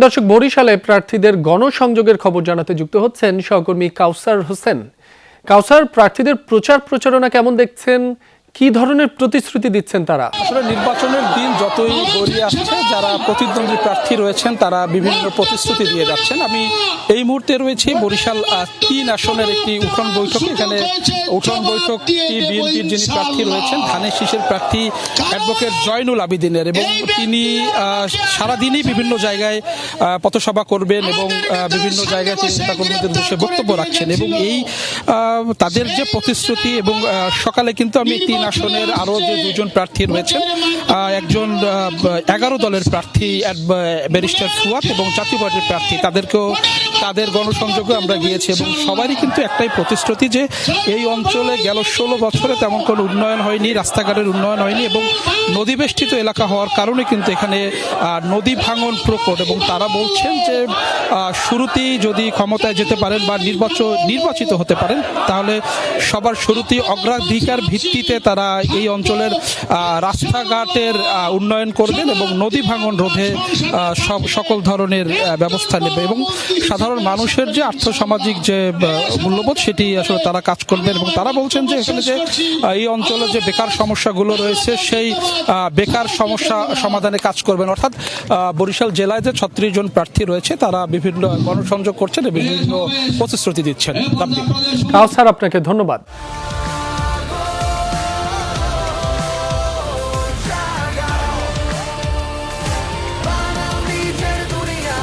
দর্শক, বরিশালে প্রার্থীদের গণসংযোগের খবর জানাতে যুক্ত হচ্ছেন সহকর্মী কাউসার হোসেন। কাউসার, প্রার্থীদের প্রচারণা কেমন দেখছেন? কি ধরনের প্রতিশ্রুতি দিচ্ছেন তারা? আসলে নির্বাচনের দিন যতই গড়িয়ে আসছে, যারা প্রতিদ্বন্দ্বী প্রার্থী রয়েছেন তারা বিভিন্ন প্রতিশ্রুতি দিয়ে যাচ্ছেন। আমি এই মুহূর্তে রয়েছি বরিশাল ৩ আসনের একটি উঠোন বৈঠকে। এখানে উঠোন বৈঠকটি বিএনপির যিনি প্রার্থী রয়েছেন, ধানের শীষের প্রার্থী অ্যাডভোকেট জয়নুল আবেদিনের, এবং তিনি সারাদিনই বিভিন্ন জায়গায় পথসভা করবেন এবং বিভিন্ন জায়গায় তিনি নেতাকর্মীদের উদ্দেশ্যে বক্তব্য রাখছেন। এবং এই তাদের যে প্রতিশ্রুতি, এবং সকালে কিন্তু আমি ৩ আসনের আরো যে ২জন প্রার্থী রয়েছেন, একজন ১১ দলের প্রার্থী ব্যারিস্টার ফুয়াদ এবং জাতীয় পার্টির প্রার্থী, তাদের গণসংযোগে আমরা গিয়েছি। এবং সবারই কিন্তু একটাই প্রতিশ্রুতি যে এই অঞ্চলে গেল ১৬ বছরে তেমন কোনো উন্নয়ন হয়নি, রাস্তাঘাটের উন্নয়ন হয়নি, এবং নদীবেষ্টিত এলাকা হওয়ার কারণে কিন্তু এখানে নদী ভাঙন প্রকট। এবং তারা বলছেন যে শুরুতেই যদি ক্ষমতায় যেতে পারেন বা নির্বাচিত হতে পারেন, তাহলে সবার শুরুতেই অগ্রাধিকার ভিত্তিতে তারা এই অঞ্চলের রাস্তাঘাটের উন্নয়ন করবেন এবং নদী ভাঙন রোধে সকল ধরনের ব্যবস্থা নেবে, এবং সাধারণ মানুষের যে আর্থসামাজিক যে মূল্যবোধ সেটি আসলে তারা কাজ করবেন। এবং তারা বলছেন যে এখানে যে এই অঞ্চলে যে বেকার সমস্যাগুলো রয়েছে, সেই বেকার সমস্যা সমাধানে কাজ করবেন। অর্থাৎ বরিশাল জেলায় যে ৩৬ জন প্রার্থী রয়েছে তারা বিভিন্ন গণসংযোগ করছেন, বিভিন্ন প্রতিশ্রুতি দিচ্ছেন। কাউসার, আপনাকে ধন্যবাদ।